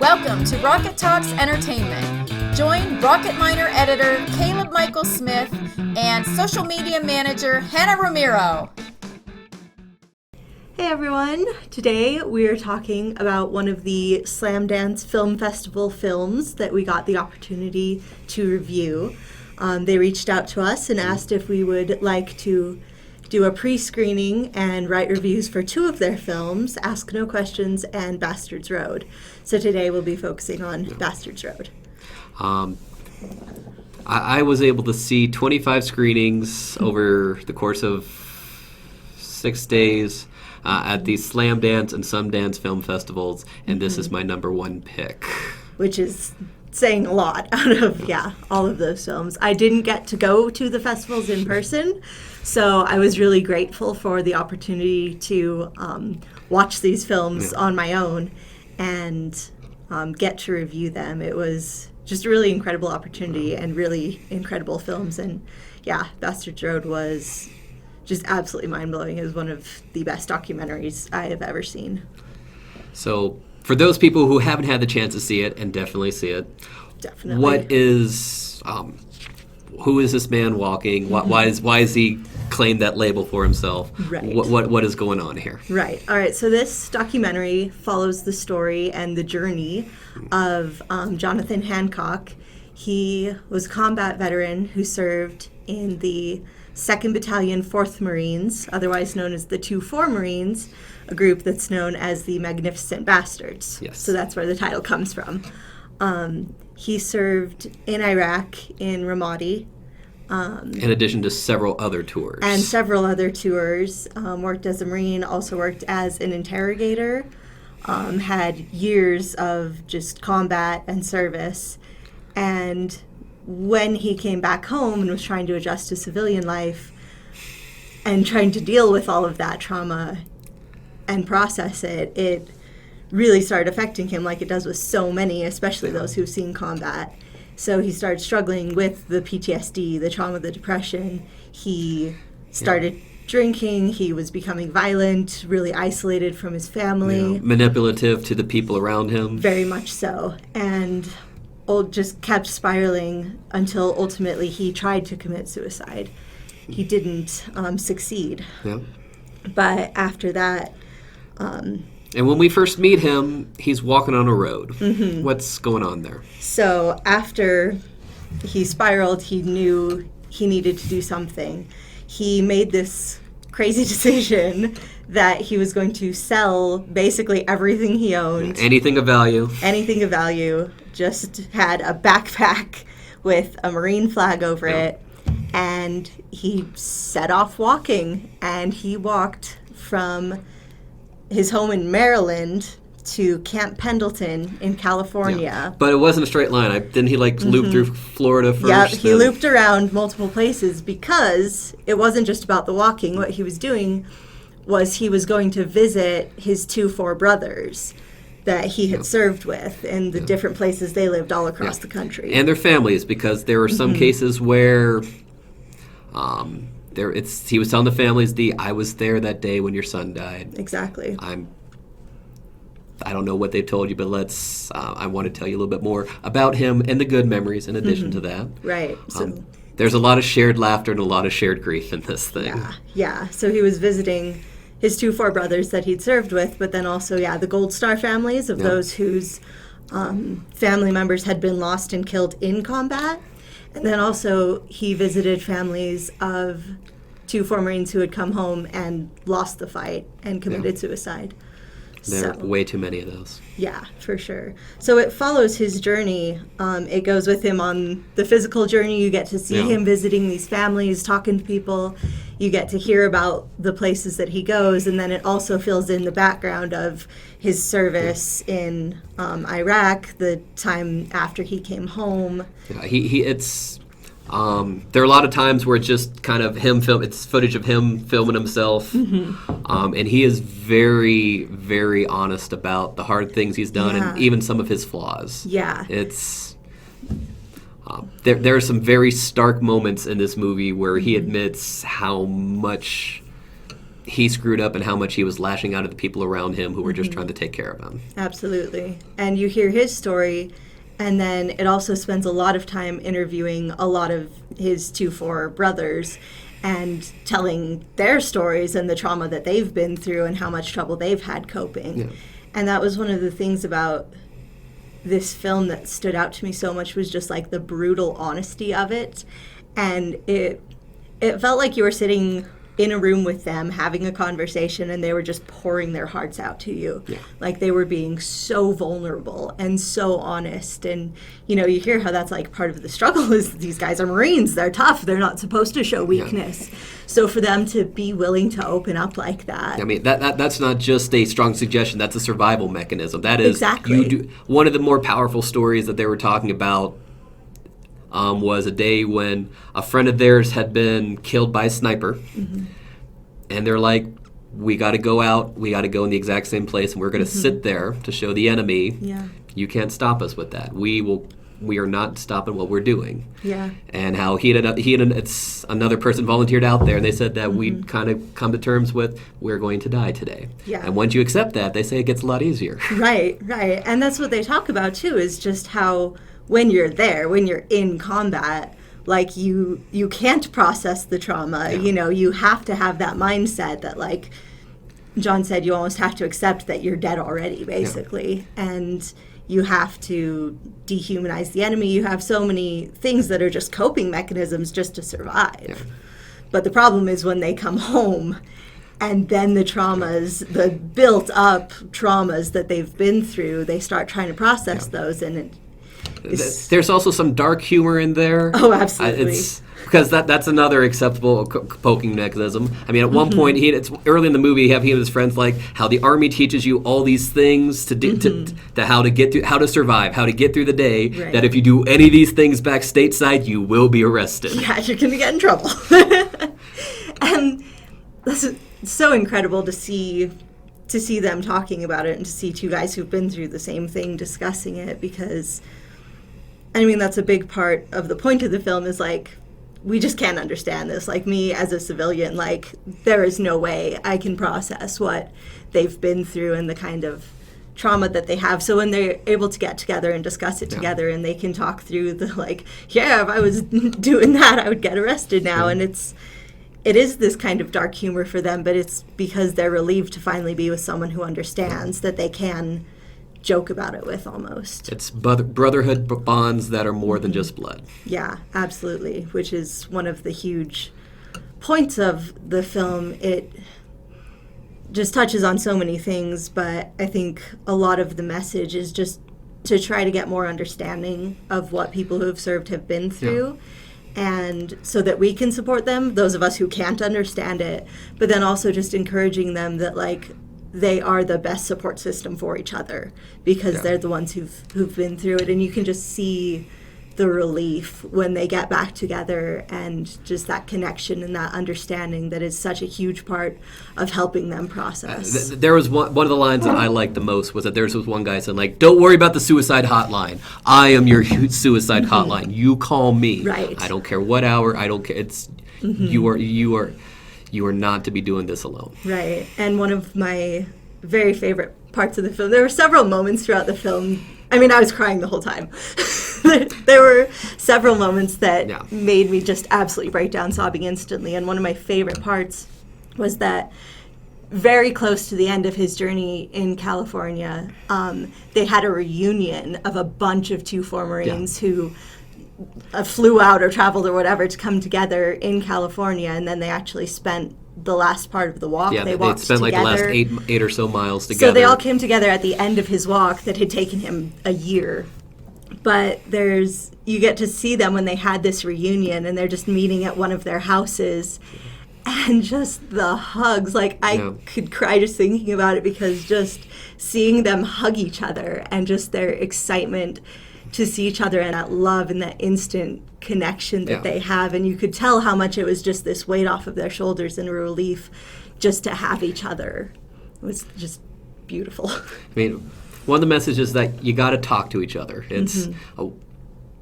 Welcome to Rocket Talks Entertainment. Join Rocket Miner editor Caleb Michael Smith and social media manager Hannah Romero. Hey everyone! Today we are talking about one of the Slamdance Film Festival films that we got the opportunity to review. They reached out to us and asked if we would like to do a pre-screening and write reviews for two of their films, Ask No Questions and Bastards Road. So today we'll be focusing on Bastards Road. I was able to see 25 screenings over the course of 6 days at the Slamdance and Sundance film festivals, and this is my number one pick. Which is saying a lot out of, all of those films. I didn't get to go to the festivals in person, so I was really grateful for the opportunity to watch these films on my own and get to review them. It was just a really incredible opportunity and really incredible films. And Bastards Road was just absolutely mind-blowing. It was one of the best documentaries I have ever seen. So for those people who haven't had the chance to see it, and definitely see it, what is, who is this man walking? Why is he claimed that label for himself? Right. What is going on here? Right. All right. So this documentary follows the story and the journey of Jonathan Hancock. He was a combat veteran who served in the 2nd Battalion, 4th Marines, otherwise known as the 2-4 Marines, a group that's known as the Magnificent Bastards. Yes. So that's where the title comes from. He served in Iraq, in Ramadi. In addition to several other tours. And several other tours. Worked as a Marine, also worked as an interrogator. Had years of just combat and service. And when he came back home and was trying to adjust to civilian life and trying to deal with all of that trauma and process it, it really started affecting him like it does with so many, especially those who've seen combat. So he started struggling with the PTSD, the trauma, the depression. He started drinking. He was becoming violent, really isolated from his family. Manipulative to the people around him. Very much so. And just kept spiraling until ultimately he tried to commit suicide. He didn't succeed. Yeah. But after that... and when we first meet him, he's walking on a road. Mm-hmm. What's going on there? So after he spiraled, he knew he needed to do something. He made this crazy decision that he was going to sell basically everything he owned. Anything of value. Anything of value. Just had a backpack with a Marine flag over it. And he set off walking. And he walked from his home in Maryland to Camp Pendleton in California. Yeah. But it wasn't a straight line. Didn't he loop through Florida first? Yep, he looped around multiple places because it wasn't just about the walking. What he was doing was he was going to visit his 2-4 brothers that he had served with in the different places they lived all across the country. And their families, because there were some cases where he was telling the families, I was there that day when your son died. Exactly. I don't know what they told you, but I want to tell you a little bit more about him and the good memories in addition to that. Right. So there's a lot of shared laughter and a lot of shared grief in this thing. Yeah. So he was visiting his 2-4 brothers that he'd served with, but then also, the Gold Star families of those whose family members had been lost and killed in combat. And then also he visited families of 2-4 Marines who had come home and lost the fight and committed suicide. There are way too many of those. Yeah, for sure. So it follows his journey. It goes with him on the physical journey. You get to see him visiting these families, talking to people. You get to hear about the places that he goes. And then it also fills in the background of his service in Iraq, the time after he came home. Yeah, there are a lot of times where it's just kind of it's footage of him filming himself. And he is very, very honest about the hard things he's done and even some of his flaws. Yeah. It's there are some very stark moments in this movie where he admits how much he screwed up and how much he was lashing out at the people around him who were just trying to take care of him. Absolutely. And you hear his story, and then it also spends a lot of time interviewing a lot of his 4 brothers and telling their stories and the trauma that they've been through and how much trouble they've had coping. Yeah. And that was one of the things about this film that stood out to me so much, was just like the brutal honesty of it. And it felt like you were sitting in a room with them having a conversation, and they were just pouring their hearts out to you. Yeah. Like they were being so vulnerable and so honest. And you hear how that's like part of the struggle is these guys are Marines, they're tough, they're not supposed to show weakness. Yeah. So for them to be willing to open up like that, I mean, that's not just a strong suggestion, that's a survival mechanism. That is exactly one of the more powerful stories that they were talking about. Was a day when a friend of theirs had been killed by a sniper, and they're like, we got to go out, we got to go in the exact same place, and we're going to sit there to show the enemy, you can't stop us with that. We are not stopping what we're doing. Yeah. And how he and it's another person volunteered out there, and they said that we'd kind of come to terms with, we're going to die today. Yeah. And once you accept that, they say it gets a lot easier. Right. And that's what they talk about, too, is just how when you're there, when you're in combat, like you can't process the trauma. Yeah. You have to have that mindset that, like John said, you almost have to accept that you're dead already, basically. Yeah. And you have to dehumanize the enemy. You have so many things that are just coping mechanisms just to survive. Yeah. But the problem is when they come home, and then the traumas, the built-up traumas that they've been through, they start trying to process those, and there's also some dark humor in there. Oh, absolutely. Because that's another acceptable poking mechanism. I mean, at one point, it's early in the movie, he and his friends like how the army teaches you all these things to how to get through, how to survive, how to get through the day. Right. That if you do any of these things back stateside, you will be arrested. Yeah, you're going to get in trouble. And this is so incredible to see them talking about it, and to see 2 guys who've been through the same thing discussing it, because I mean, that's a big part of the point of the film, is like, we just can't understand this. Like, me as a civilian, like, there is no way I can process what they've been through and the kind of trauma that they have. So when they're able to get together and discuss it together, and they can talk through the, like, yeah, if I was doing that, I would get arrested now. And it is this kind of dark humor for them, but it's because they're relieved to finally be with someone who understands, that they can joke about it with almost. It's brotherhood bonds that are more than just blood. Yeah, absolutely, which is one of the huge points of the film. It just touches on so many things, but I think a lot of the message is just to try to get more understanding of what people who have served have been through. Yeah. And so that we can support them, those of us who can't understand it, but then also just encouraging them that, like, they are the best support system for each other, because they're the ones who've been through it. And you can just see the relief when they get back together, and just that connection and that understanding that is such a huge part of helping them process. There was one of the lines that I liked the most, was that there was one guy saying, like, don't worry about the suicide hotline. I am your suicide hotline. You call me. Right. I don't care what hour. I don't care. It's you are not to be doing this alone. Right. And one of my very favorite parts of the film, there were several moments throughout the film. I mean, I was crying the whole time. There were several moments that made me just absolutely break down sobbing instantly. And one of my favorite parts was that very close to the end of his journey in California, they had a reunion of a bunch of 2-4 Marines who flew out or traveled or whatever to come together in California, and then they actually spent the last part of the walk. Yeah, they walked spent together. Like the last eight or so miles together. So they all came together at the end of his walk that had taken him a year. But you get to see them when they had this reunion, and they're just meeting at one of their houses, and just the hugs. Like, I could cry just thinking about it, because just seeing them hug each other and just their excitement to see each other, and that love and that instant connection that they have. And you could tell how much it was just this weight off of their shoulders and a relief just to have each other. It was just beautiful. I mean, one of the messages that you got to talk to each other. It's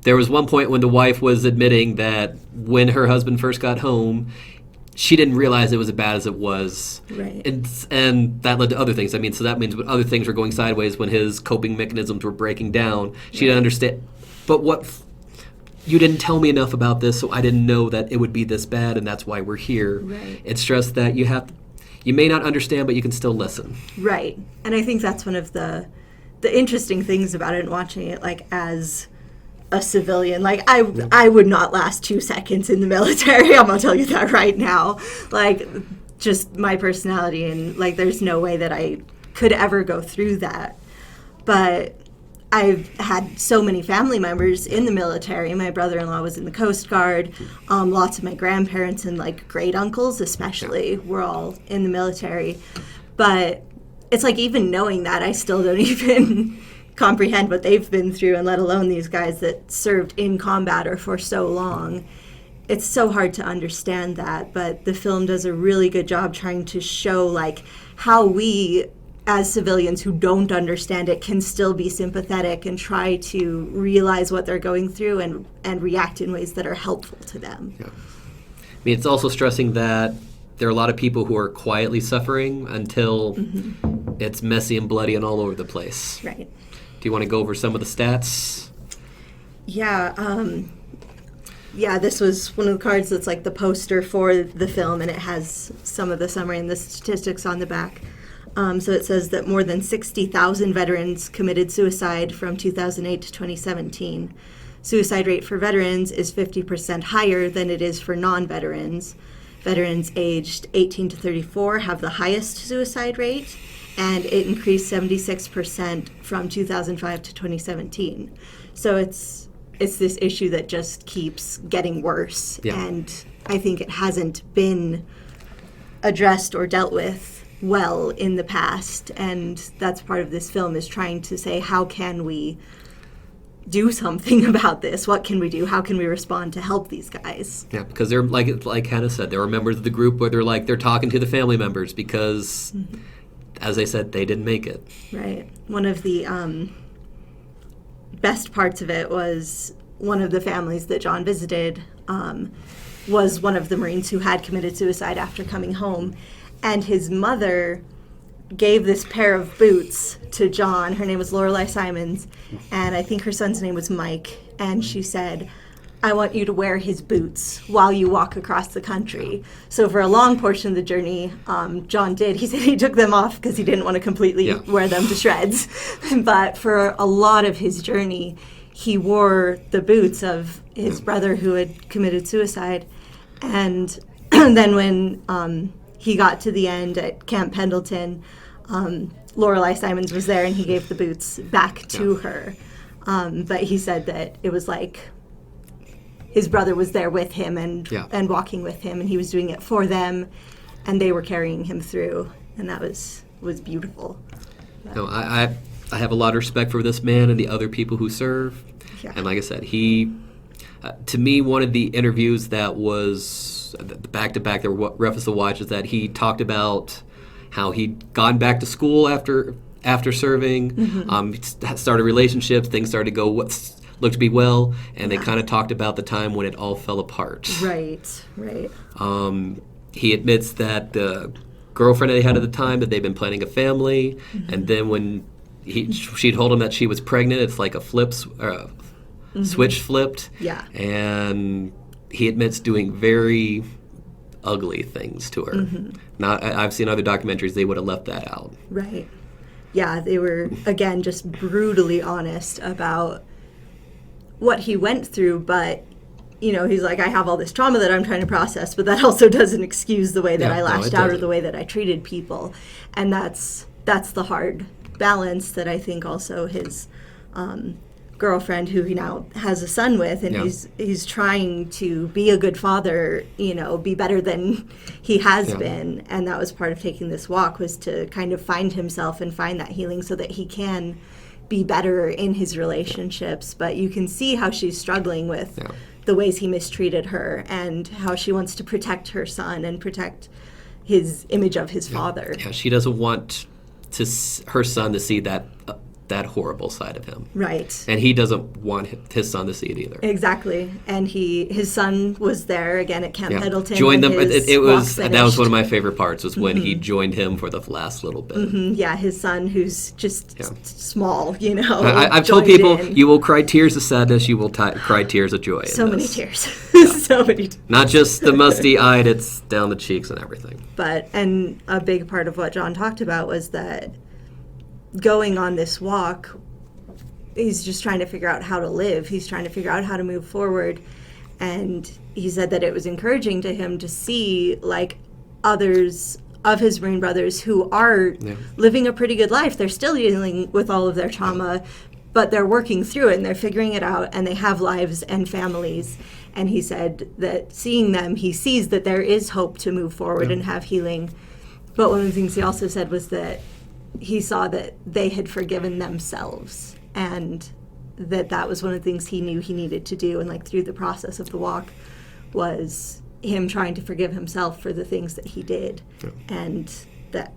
there was one point when the wife was admitting that when her husband first got home, she didn't realize it was as bad as it was. Right. And that led to other things. I mean, so that means when other things were going sideways, when his coping mechanisms were breaking down, she didn't understand. But you didn't tell me enough about this, so I didn't know that it would be this bad, and that's why we're here. Right. It's just that you may not understand, but you can still listen. Right. And I think that's one of the interesting things about it and watching it, like, as a civilian. Like, I would not last 2 seconds in the military. I'm going to tell you that right now. Like, just my personality, and, like, there's no way that I could ever go through that. But I've had so many family members in the military. My brother-in-law was in the Coast Guard. Lots of my grandparents and, like, great uncles especially were all in the military. But it's like, even knowing that, I still don't even comprehend what they've been through, and let alone these guys that served in combat or for so long. It's so hard to understand that, but the film does a really good job trying to show, like, how we as civilians who don't understand it can still be sympathetic and try to realize what they're going through and react in ways that are helpful to them. Yeah. I mean, it's also stressing that there are a lot of people who are quietly suffering until it's messy and bloody and all over the place. Right. Do you want to go over some of the stats? Yeah, this was one of the cards that's like the poster for the film, and it has some of the summary and the statistics on the back. So it says that more than 60,000 veterans committed suicide from 2008 to 2017. Suicide rate for veterans is 50% higher than it is for non-veterans. Veterans aged 18 to 34 have the highest suicide rate, and it increased 76% from 2005 to 2017. So it's this issue that just keeps getting worse, and I think it hasn't been addressed or dealt with well in the past, and that's part of this film, is trying to say, how can we do something about this? What can we do? How can we respond to help these guys? Yeah, because they're, like Hannah said, there are members of the group where they're talking to the family members because, as I said, they didn't make it. Right. One of the best parts of it was one of the families that John visited was one of the Marines who had committed suicide after coming home. And his mother gave this pair of boots to John. Her name was Lorelei Simons, and I think her son's name was Mike. And she said, I want you to wear his boots while you walk across the country. So for a long portion of the journey, John did. He said he took them off because he didn't want to completely wear them to shreds. But for a lot of his journey, he wore the boots of his brother who had committed suicide. And then when he got to the end at Camp Pendleton, Lorelei Simons was there, and he gave the boots back to her. But he said that it was like his brother was there with him and walking with him, and he was doing it for them, and they were carrying him through, and that was beautiful. No, I have a lot of respect for this man and the other people who serve. Yeah. And like I said, he, to me, one of the interviews that was back-to-back that were roughest to watch is that he talked about how he'd gone back to school after serving, started relationships, things started to go looked to be well, and they kind of talked about the time when it all fell apart. Right. He admits that the girlfriend that he had at the time, that they'd been planning a family, and then when she told him that she was pregnant, it's like a switch flipped. Yeah. And he admits doing very ugly things to her. I've seen other documentaries, they would have left that out. Right. Yeah, they were, again, just brutally honest about what he went through, but, you know, he's like, I have all this trauma that I'm trying to process, but that also doesn't excuse the way that I lashed out or the way that I treated people. And that's the hard balance that I think also his girlfriend, who he now has a son with, and he's trying to be a good father, you know, be better than he has been. And that was part of taking this walk, was to kind of find himself and find that healing so that he can be better in his relationships. But you can see how she's struggling with the ways he mistreated her, and how she wants to protect her son and protect his image of his father. Yeah, she doesn't want her son to see that that horrible side of him. Right. And he doesn't want his son to see it either. Exactly. And his son was there again at Camp Pendleton. Joined them. It was that was one of my favorite parts, was when he joined him for the last little bit. Yeah, his son, who's just small, I've told people, you will cry tears of sadness, you will cry tears of joy. So many tears. So many tears. Not just the musty-eyed, it's down the cheeks and everything. And a big part of what John talked about was that going on this walk, he's just trying to figure out how to live. He's trying to figure out how to move forward. And he said that it was encouraging to him to see, like, others of his Marine brothers who are living a pretty good life. They're still dealing with all of their trauma, but they're working through it and they're figuring it out, and they have lives and families. And he said that seeing them, he sees that there is hope to move forward and have healing. But one of the things he also said was that he saw that they had forgiven themselves, and that was one of the things he knew he needed to do. And like through the process of the walk was him trying to forgive himself for the things that he did, and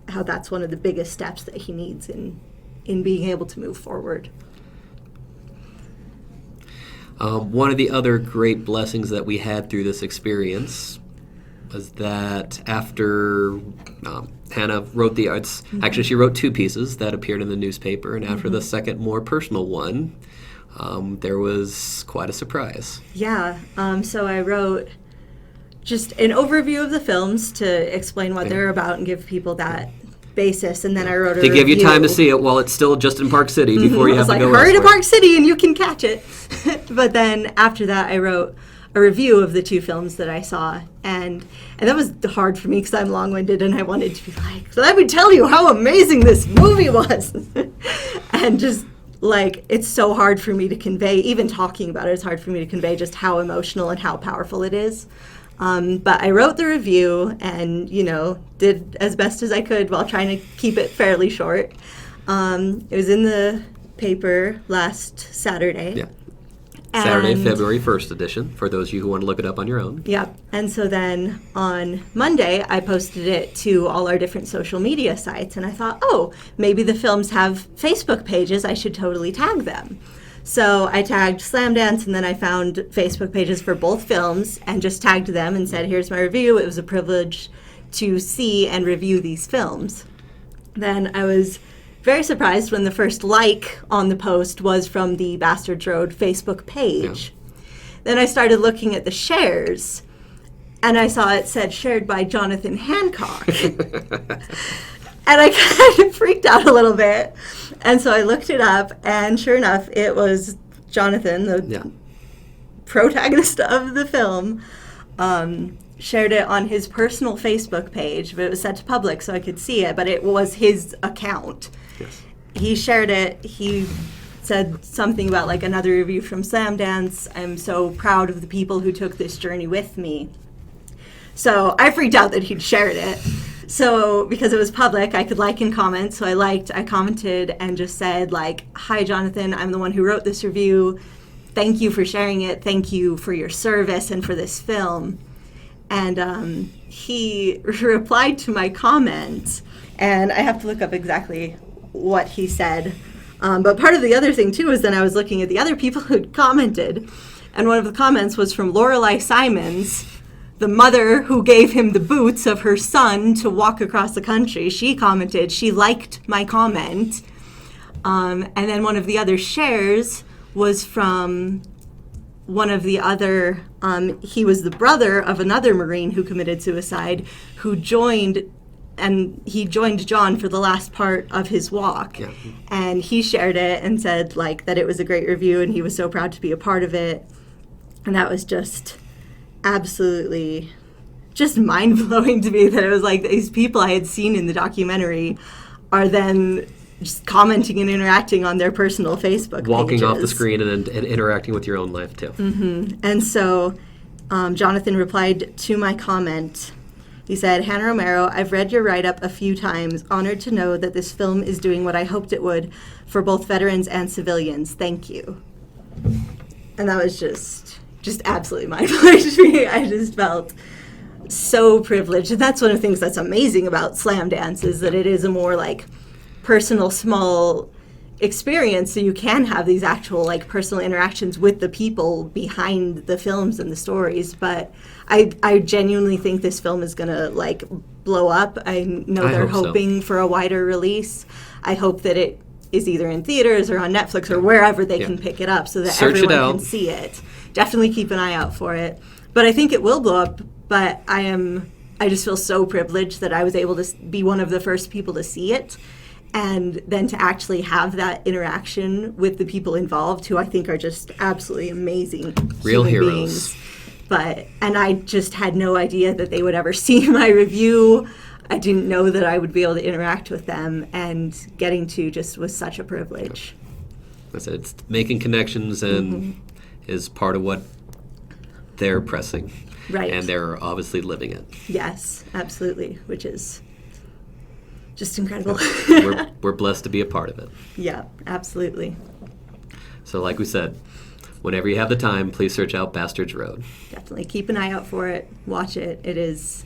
how that's one of the biggest steps that he needs in being able to move forward. One of the other great blessings that we had through this experience was that after Hannah wrote actually she wrote 2 pieces that appeared in the newspaper, and after the second, more personal one, there was quite a surprise. Yeah. So I wrote just an overview of the films to explain what they're about and give people that basis, and then I wrote a review. To give you time to see it while it's still just in Park City before you have to go hurry elsewhere. to Park City and you can catch it. But then after that, I wrote a review of the 2 films that I saw, and that was hard for me because I'm long-winded and I wanted to be like, let me tell you how amazing this movie was. And just like, it's so hard for me to convey, even talking about it, it's hard for me to convey just how emotional and how powerful it is. But I wrote the review and, did as best as I could while trying to keep it fairly short. It was in the paper last Saturday. Yeah. Saturday, February 1st edition, for those of you who want to look it up on your own. Yep. And so then on Monday, I posted it to all our different social media sites. And I thought, maybe the films have Facebook pages. I should totally tag them. So I tagged Slamdance, and then I found Facebook pages for both films and just tagged them and said, here's my review. It was a privilege to see and review these films. Then I was very surprised when the first like on the post was from the Bastards Road Facebook page. Yeah. Then I started looking at the shares, and I saw it said shared by Jonathan Hancock. And I kind of freaked out a little bit. And so I looked it up, and sure enough, it was Jonathan, the protagonist of the film, shared it on his personal Facebook page, but it was set to public so I could see it, but it was his account. Yes. He shared it. He said something about like another review from Slamdance. I'm so proud of the people who took this journey with me. So I freaked out that he'd shared it. So because it was public, I could like and comment. So I commented and just said like, hi, Jonathan, I'm the one who wrote this review. Thank you for sharing it. Thank you for your service and for this film. And he replied to my comment, and I have to look up exactly what he said. But part of the other thing, too, is then I was looking at the other people who'd commented, and one of the comments was from Lorelei Simons, the mother who gave him the boots of her son to walk across the country. She commented, she liked my comment. And then one of the other shares was from one of the other, he was the brother of another Marine who committed suicide, who joined John for the last part of his walk. Yeah. And he shared it and said like that it was a great review and he was so proud to be a part of it. And that was just absolutely just mind-blowing to me, that it was like these people I had seen in the documentary are then just commenting and interacting on their personal Facebook Walking pages. Off the screen and interacting with your own life, too. Mm-hmm. And so Jonathan replied to my comment. He said, Hannah Romero, I've read your write-up a few times. Honored to know that this film is doing what I hoped it would for both veterans and civilians. Thank you. And that was just absolutely mind-blowing to me. I just felt so privileged. And that's one of the things that's amazing about Slamdance, is that it is a more like personal, small experience, so you can have these actual like personal interactions with the people behind the films and the stories. But I genuinely think this film is gonna like blow up. I know they're hope so. hoping for a wider release. I hope that it is either in theaters or on Netflix or wherever they can pick it up, so that Search it everyone out. can see it. Definitely keep an eye out for it. But I think it will blow up. But I just feel so privileged that I was able to be one of the first people to see it, and then to actually have that interaction with the people involved, who I think are just absolutely amazing Real human heroes. beings. And I just had no idea that they would ever see my review. I didn't know that I would be able to interact with them, and getting to just was such a privilege. I said it's making connections and is part of what they're pressing. Right. And they're obviously living it. Yes, absolutely, which is just incredible. We're blessed to be a part of it. Yeah, absolutely. So like we said, whenever you have the time, please search out Bastards Road. Definitely keep an eye out for it. Watch it. It is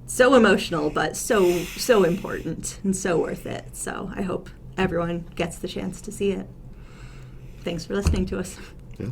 so emotional, but so important and so worth it. So I hope everyone gets the chance to see it. Thanks for listening to us. Yeah.